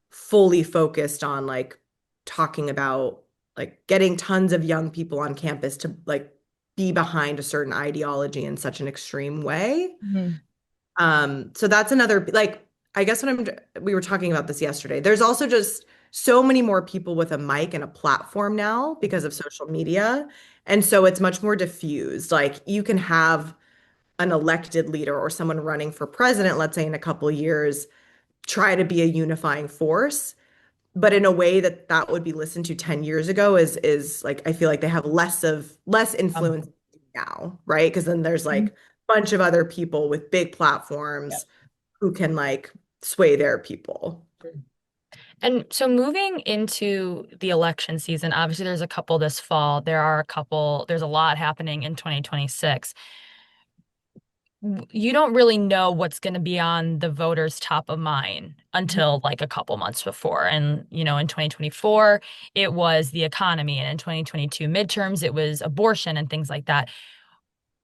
fully focused on like talking about like getting tons of young people on campus to like be behind a certain ideology in such an extreme way. Mhm. So that's another like I guess we were talking about this yesterday. There's also just so many more people with a mic and a platform now because of social media. And so it's much more diffused. Like you can have an elected leader or someone running for president, let's say in a couple of years, try to be a unifying force, but in a way that that would be listened to 10 years ago is like I feel like they have less Um, influence now, right? Because then there's like Mhm. a bunch of other people with big platforms who can like sway their people. And so moving into the election season, obviously there's a couple this fall. There's a lot happening in 2026. You don't really know what's going to be on the voters' top of mind until like a couple months before. And, in 2024, it was the economy. And in 2022 midterms, it was abortion and things like that.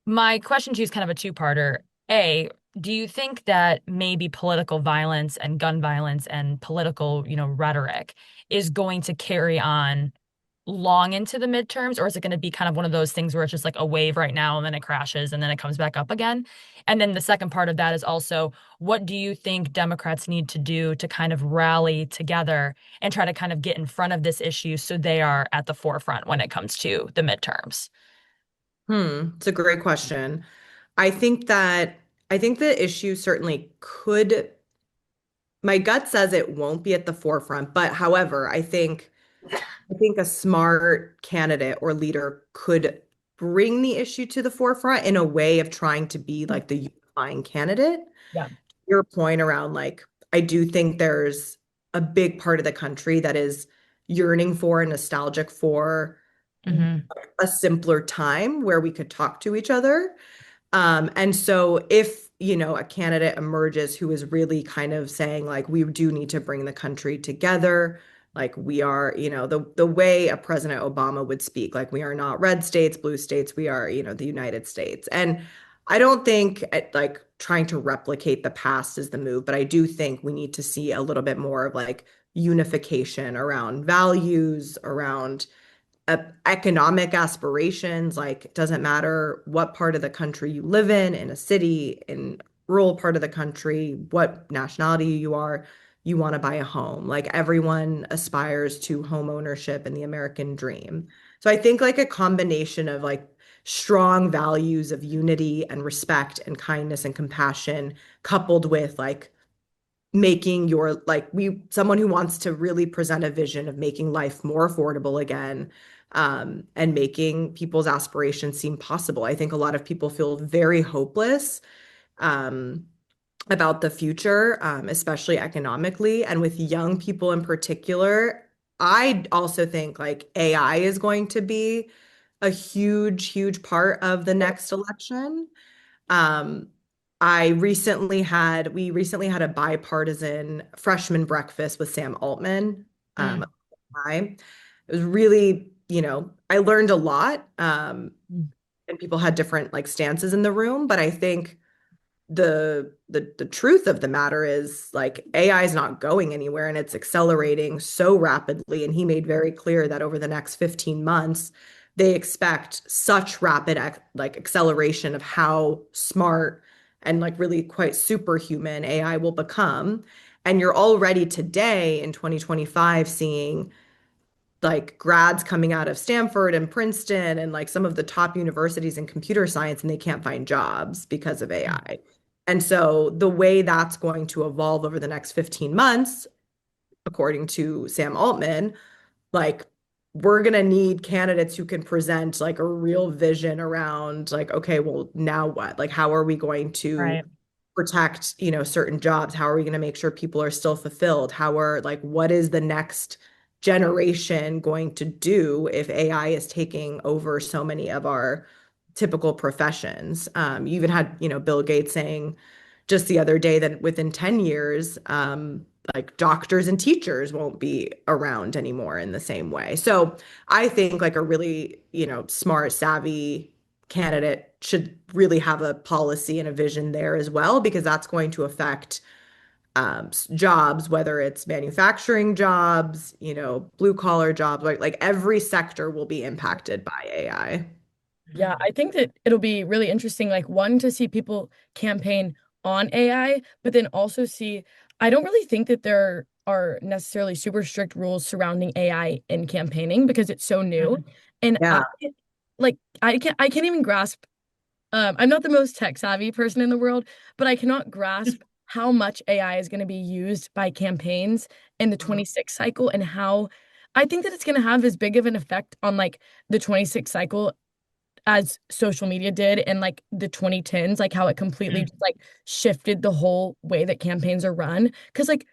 My question to you is kind of a two-parter. A, do you think that maybe political violence and gun violence and political, rhetoric is going to carry on long into the midterms, or is it going to be kind of one of those things where it's just like a wave right now and then it crashes and then it comes back up again? And then the second part of that is also, what do you think Democrats need to do to kind of rally together and try to kind of get in front of this issue so they are at the forefront when it comes to the midterms? It's a great question. I think that I think the issue certainly could, my gut says it won't be at the forefront, but however, I think a smart candidate or leader could bring the issue to the forefront in a way of trying to be like the unifying candidate. Yeah. Your point around like, I do think there's a big part of the country that is yearning for and nostalgic for Hmm. a simpler time where we could talk to each other. And so if, a candidate emerges who is really kind of saying like we do need to bring the country together, like we are, the way a President Obama would speak, like we are not red states, blue states, we are, the United States. And I don't think like trying to replicate the past is the move, but I do think we need to see a little bit more of like unification around values, around economic aspirations. Like, it doesn't matter what part of the country you live in a city, in rural part of the country, what nationality you want to buy a home. Like, everyone aspires to home ownership and the American dream. So I think like a combination of like strong values of unity and respect and kindness and compassion coupled with like making your like we someone who wants to really present a vision of making life more affordable again, and making people's aspirations seem possible. I think a lot of people feel very hopeless um, about the future, especially economically, and with young people in particular. I also think like AI is going to be a huge, huge part of the next election. um, we recently had a bipartisan freshman breakfast with Sam Altman. Um, Mm. I, it was really, I learned a lot. And people had different like stances in the room, but I think the truth of the matter is like AI is not going anywhere and it's accelerating so rapidly. And he made very clear that over the next 15 months, they expect such rapid like acceleration of how smart and like really quite superhuman AI will become. And you're already today in 2025 seeing like grads coming out of Stanford and Princeton and like some of the top universities in computer science, and they can't find jobs because of AI. And so the way that's going to evolve over the next 15 months, according to Sam Altman, like we're going to need candidates who can present like a real vision around like, okay, well, now what? Like, how are we going to Right. protect, certain jobs? How are we going to make sure people are still fulfilled? How are like, what is the next generation going to do if AI is taking over so many of our typical professions? You even had, Bill Gates saying just the other day that within 10 years, like doctors and teachers won't be around anymore in the same way. So I think like a really, smart, savvy candidate should really have a policy and a vision there as well, because that's going to affect jobs, whether it's manufacturing jobs, blue collar jobs, like every sector will be impacted by AI. Yeah, I think that it'll be really interesting, like one, to see people campaign on AI, but then also see, I don't really think that there are necessarily super strict rules surrounding AI in campaigning because it's so new. And Yeah. I can't even grasp, I'm not the most tech savvy person in the world, but I cannot grasp how much AI is going to be used by campaigns in the 26 cycle, and how I think that it's going to have as big of an effect on like the 26 cycle as social media did in like the 2010s, like how it completely just like shifted the whole way that campaigns are run. Because like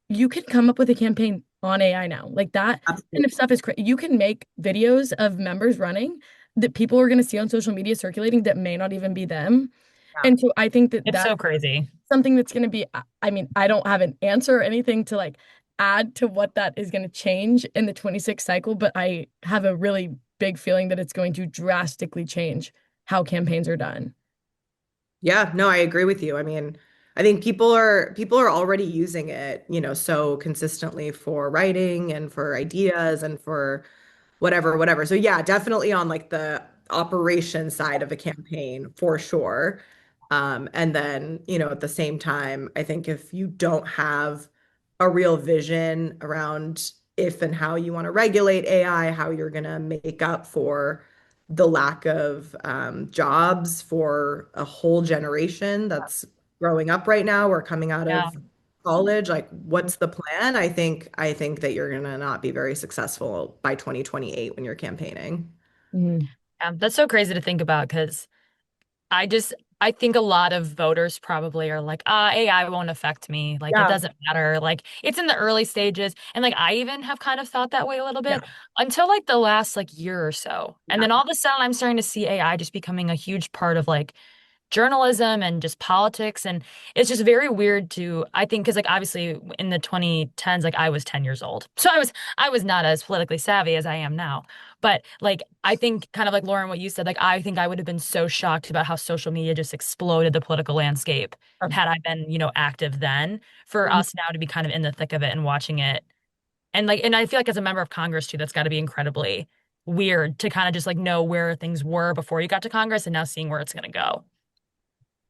you can come up with a campaign on AI now, like that kind of Absolutely. stuff is crazy. You can make videos of members running that people are going to see on social media circulating that may not even be them. Yeah. And so I think that It's that's so crazy. something that's going to be, I mean, I don't have an answer or anything to like add to what that is going to change in the 26 cycle, but I have a really big feeling that it's going to drastically change how campaigns are done. Yeah, no, I agree with you. I mean, I think people are already using it, so consistently for writing and for ideas and for whatever, whatever. So yeah, definitely on like the operation side of a campaign for sure. And then, at the same time, I think if you don't have a real vision around if and how you want to regulate AI, how you're going to make up for the lack of jobs for a whole generation that's growing up right now or coming out Yeah. of college, like what's the plan? I think that you're gonna not be very successful by 2028 when you're campaigning. Mhm. That's so crazy to think about because I just I think a lot of voters probably are like, AI won't affect me. Like it Yeah. doesn't matter. Like it's in the early stages. And like I even have kind of thought that way a little Yeah. bit until like the last like year or so. And Yeah. then all of a sudden I'm starting to see AI just becoming a huge part of like journalism and just politics. And it's just very weird to, I think, because like obviously in the 2010s, like I was 10 years old. So I was not as politically savvy as I am now. But like I think kind of like Lauren, what you said, like I think I would have been so shocked about how social media just exploded the political landscape had I been, active then, for Mhm. us now to be kind of in the thick of it and watching it. And I feel like as a member of Congress too, that's got to be incredibly weird to kind of just like know where things were before you got to Congress and now seeing where it's going to go.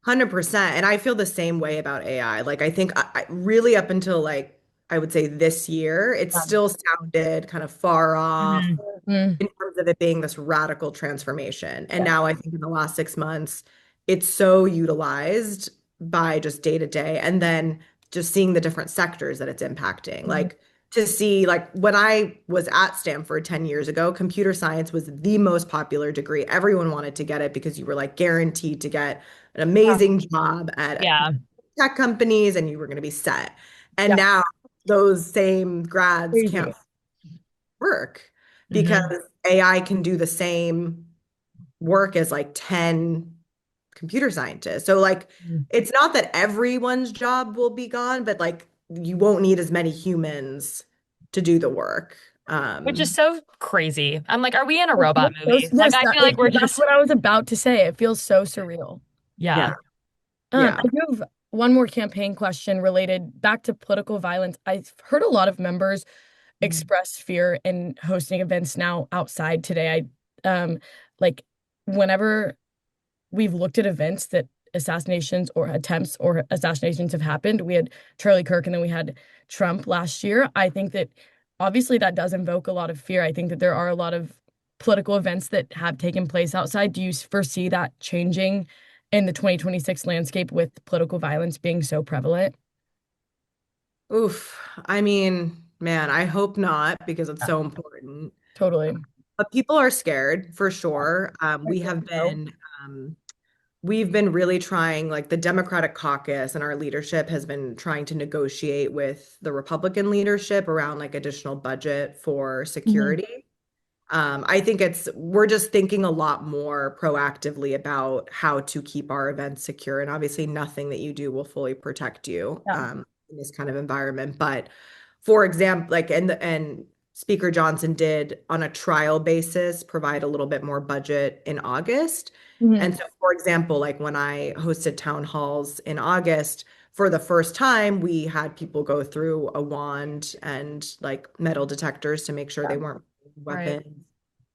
100%. And I feel the same way about AI. Like, I think really up until like, I would say this year, it still sounded kind of far off Mhm. Mhm. in terms of it being this radical transformation. And Yeah. now I think in the last 6 months, it's so utilized by just day to day. And then just seeing the different sectors that it's impacting. Mhm. Like to see, like when I was at Stanford 10 years ago, computer science was the most popular degree. Everyone wanted to get it because you were like guaranteed to get an amazing job at Yeah. tech companies and you were going to be set. And Yeah. now those same grads can't Crazy. work because Hmm. AI can do the same work as like 10 computer scientists. So like it's not that everyone's job will be gone, but like you won't need as many humans to do the work. Which is Um, so crazy. I'm like, are we in a It robot feels movie? Like, yes, I feel like we're that's just, what I was about to say. It feels so surreal. yeah. yeah, yeah. I do have one more campaign question related back to political violence. I've heard a lot of members express fear in hosting events now outside today. Like whenever we've looked at events that assassinations or attempts or assassinations have happened, we had Charlie Kirk and then we had Trump last year. I think that obviously that does invoke a lot of fear. I think that there are a lot of political events that have taken place outside. Do you foresee that changing in the 2026 landscape with political violence being so prevalent? Oof. I mean, man, I hope not because it's Yeah, so important. totally. But people are scared for sure. I think so. We've been really trying, like the Democratic caucus and our leadership has been trying to negotiate with the Republican leadership around like additional budget for Mhm. security. I think we're just thinking a lot more proactively about how to keep our events secure. And obviously, nothing that you do will fully protect you Yeah. in this kind of environment. But for example, like, and Speaker Johnson did on a trial basis provide a little bit more budget in August. And Mhm. so, for example, like when I hosted town halls in August, for the first time, we had people go through a wand and like metal detectors to make sure they weren't weapons.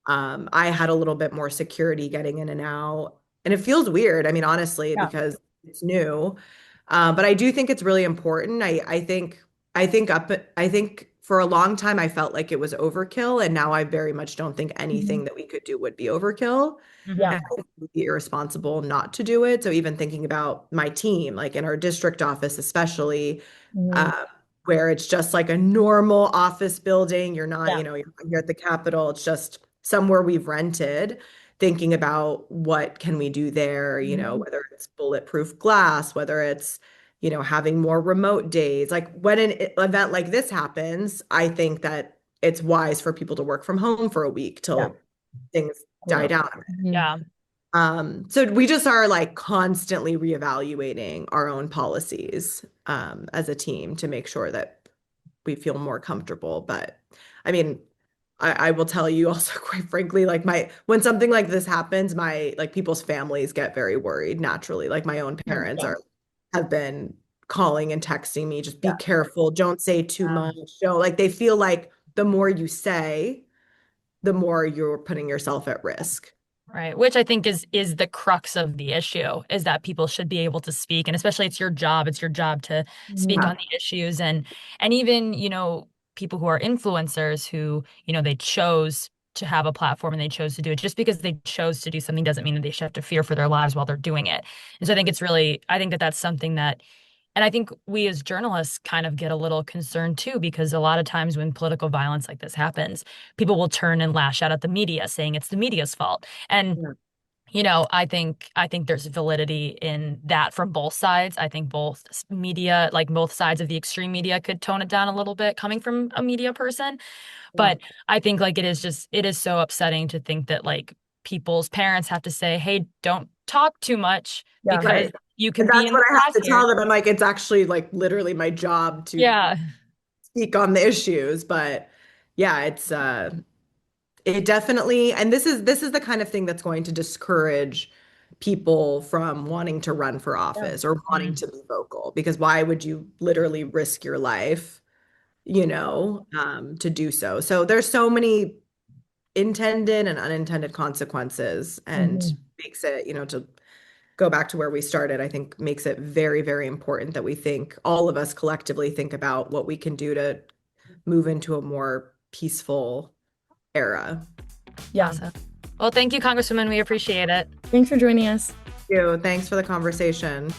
I had a little bit more security getting in and out. And it feels weird, I mean, honestly, because it's new. But I do think it's really important. I think for a long time I felt like it was overkill, and now I very much don't think anything that we could do would be overkill. Mhm. And I think it would be irresponsible not to do it. So even thinking about my team, like in our district office, especially, uh, where it's just like a normal office building, you're not, you're not here at the Capitol, it's just somewhere we've rented, thinking about what can we do there, whether it's bulletproof glass, whether it's, having more remote days. Like when an event like this happens, I think that it's wise for people to work from home for a week till things die down. Yeah. So we just are like constantly reevaluating our own policies as a team to make sure that we feel more comfortable. But I mean, I will tell you also, quite frankly, like when something like this happens, like people's families get very worried naturally. Like my own parents have been calling and texting me, just be careful, don't say too much. So like they feel like the more you say, the more you're putting yourself at risk. Right. Which I think is the crux of the issue, is that people should be able to speak, and especially it's your job. It's your job to speak on the issues, and even, people who are influencers who, they chose to have a platform and they chose to do it. Just because they chose to do something doesn't mean that they should have to fear for their lives while they're doing it. And so I think that that's something that, and I think we as journalists kind of get a little concerned too, because a lot of times when political violence like this happens, people will turn and lash out at the media, saying it's the media's fault. And I think there's validity in that from both sides. I think both media, like both sides of the extreme media, could tone it down a little bit coming from a media person. But I think like it is so upsetting to think that like people's parents have to say, hey, don't talk too much because you can And be that's in what the I have to crosshairs. tell them. I'm like, it's actually like literally my job to speak on the issues. But yeah, it definitely, and this is the kind of thing that's going to discourage people from wanting to run for office or wanting to be vocal, because why would you literally risk your life, to do so? So there's so many intended and unintended consequences, and makes it, to go back to where we started, I think makes it very, very important that we think, all of us collectively think about what we can do to move into a more peaceful era. Yeah. Awesome. Well, thank you, Congresswoman. We appreciate it. Thanks for joining us. Thank you. Thanks for the conversation.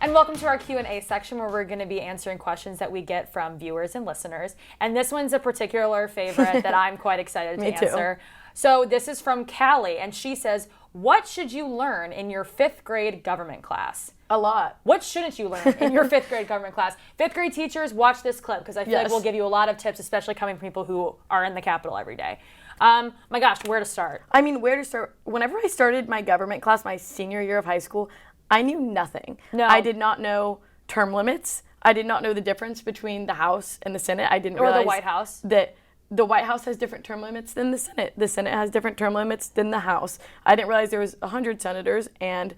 And welcome to our Q&A section, where we're going to be answering questions that we get from viewers and listeners. And this one's a particular favorite that I'm quite excited to answer. So this is from Callie, and she says, what should you learn in your 5th grade government class? A lot. What shouldn't you learn in your 5th grade government class? 5th grade teachers, watch this clip, because I feel like we'll give you a lot of tips, especially coming from people who are in the Capitol every day. My gosh, where to start? I mean, where to start? Whenever I started my government class, my senior year of high school, I knew nothing. No. I did not know term limits. I did not know the difference between the House and the Senate. I didn't realize the White House. That the White House has different term limits than the Senate. The Senate has different term limits than the House. I didn't realize there was 100 senators and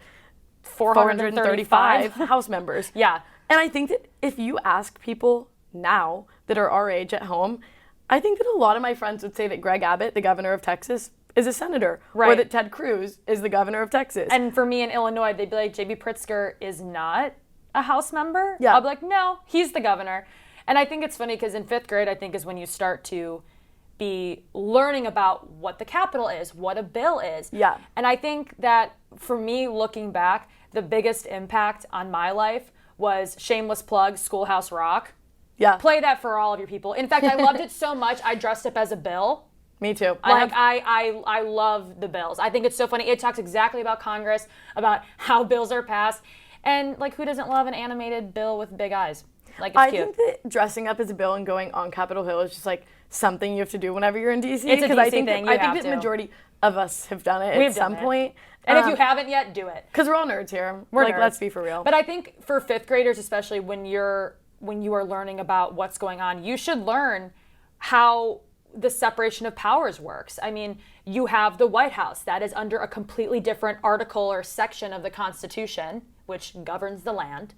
435 House members. Yeah. And I think that if you ask people now that are our age at home, I think that a lot of my friends would say that Greg Abbott, the governor of Texas, is a senator. Right. Or that Ted Cruz is the governor of Texas. And for me in Illinois, they'd be like, J.B. Pritzker is not a House member? Yeah. I'll be like, no, he's the governor. And I think it's funny because in 5th grade, I think is when you start to be learning about what the Capitol is, what a bill is. Yeah. And I think that for me, looking back, the biggest impact on my life was, shameless plug, Schoolhouse Rock. Yeah. Play that for all of your people. In fact, I loved it so much, I dressed up as a bill. Me too. I love the bills. I think it's so funny. It talks exactly about Congress, about how bills are passed, and like, who doesn't love an animated bill with big eyes? Like, it's cute. I think that dressing up as a bill and going on Capitol Hill is just like something you have to do whenever you're in DC. It's a DC I think thing. I think that the majority of us have done it at some point. And if you haven't yet, do it. Because we're all nerds here. We're like, nerds. let's be for real. But I think for 5th graders, especially when you are learning about what's going on, you should learn how the separation of powers works. I mean, you have the White House that is under a completely different article or section of the Constitution, which governs the land,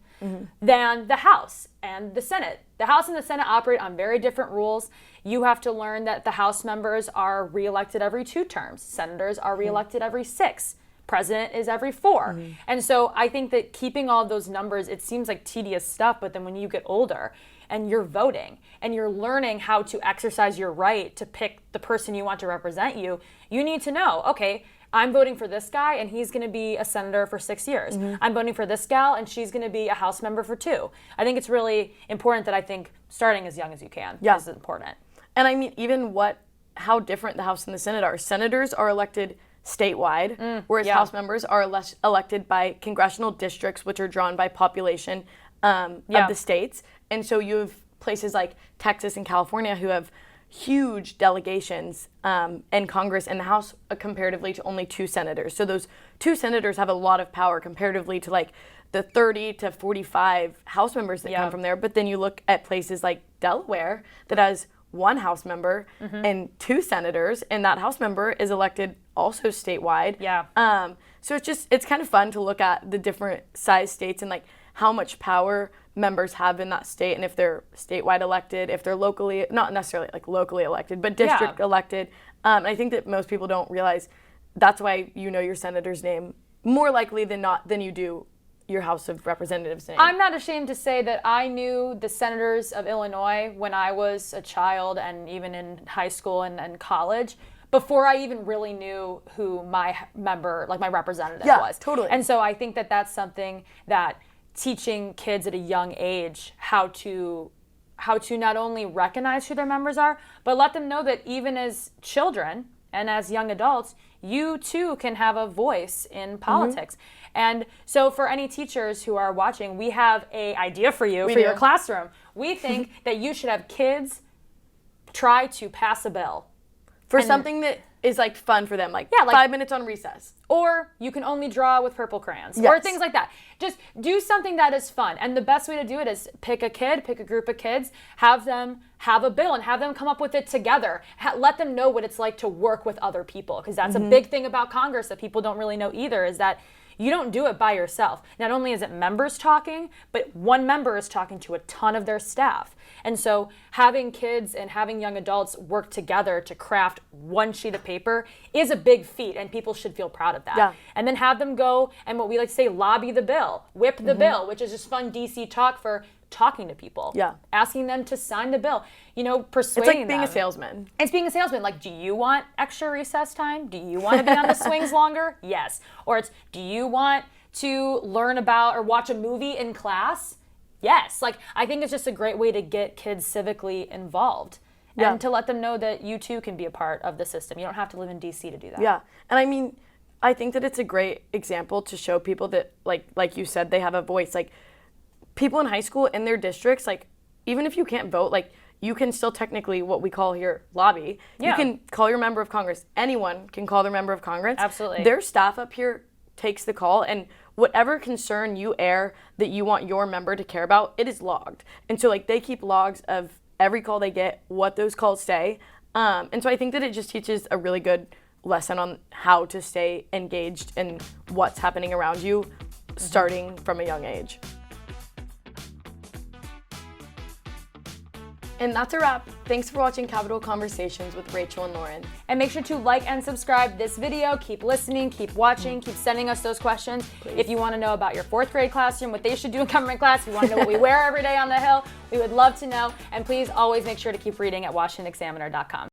than the House and the Senate. The House and the Senate operate on very different rules. You have to learn that the House members are reelected every 2 terms. Senators are reelected every 6. President is every 4. And so I think that keeping all those numbers, it seems like tedious stuff, but then when you get older and you're voting and you're learning how to exercise your right to pick the person you want to represent you, you need to know, okay, I'm voting for this guy and he's going to be a senator for 6 years. I'm voting for this gal and she's going to be a House member for 2. I think it's really important that I think starting as young as you can is important. And I mean, even how different the House and the Senate are. Senators are elected statewide, whereas House members are elected by congressional districts, which are drawn by population of the states. And so you have places like Texas and California who have huge delegations in Congress and the House comparatively to only 2 senators. So those 2 senators have a lot of power comparatively to like the 30 to 45 House members that come from there. But then you look at places like Delaware that has 1 House member and 2 senators, and that House member is elected also statewide. So it's kind of fun to look at the different size states and like how much power members have in that state, and if they're statewide elected, if they're locally, not necessarily like locally elected, but district elected. And I think that most people don't realize that's why you know your senator's name more likely than not than you do your House of Representatives name. I'm not ashamed to say that I knew the senators of Illinois when I was a child and even in high school and college before I even really knew who my member, like my representative was. Totally. And so I think that that's something that teaching kids at a young age how to not only recognize who their members are, but let them know that even as children and as young adults, you too can have a voice in politics. And so for any teachers who are watching, we have an idea for you for your classroom. We think that you should have kids try to pass a bill. For something that is like fun for them, like 5 minutes on recess. Or you can only draw with purple crayons, or things like that. Just do something that is fun. And the best way to do it is pick a group of kids, have them have a bill and have them come up with it together. Let them know what it's like to work with other people, because that's a big thing about Congress that people don't really know either, is that you don't do it by yourself. Not only is it members talking, but one member is talking to a ton of their staff. And so having kids and having young adults work together to craft one sheet of paper is a big feat, and people should feel proud of that. And then have them go and, what we like to say, lobby the bill, whip the bill, which is just fun DC talk for talking to people. Asking them to sign the bill. Persuading them. It's like being a salesman. It's being a salesman. Like, do you want extra recess time? Do you want to be on the swings longer? Yes. Or it's, do you want to learn about or watch a movie in class? Yes. Like, I think it's just a great way to get kids civically involved and to let them know that you too can be a part of the system. You don't have to live in DC to do that. Yeah. And I mean, I think that it's a great example to show people that, like you said, they have a voice. Like, people in high school in their districts, like, even if you can't vote, like, you can still technically, what we call here, lobby. You can call your member of Congress. Anyone can call their member of Congress. Absolutely. Their staff up here takes the call, and whatever concern you air that you want your member to care about, it is logged. And so, like, they keep logs of every call they get, what those calls say. And so I think that it just teaches a really good lesson on how to stay engaged in what's happening around you starting from a young age. And that's a wrap. Thanks for watching Capitol Conversations with Rachel and Lauren. And make sure to like and subscribe this video. Keep listening, keep watching, keep sending us those questions. Please. If you want to know about your 4th grade classroom, what they should do in government class, if you want to know what we wear every day on the Hill, we would love to know. And please always make sure to keep reading at WashingtonExaminer.com.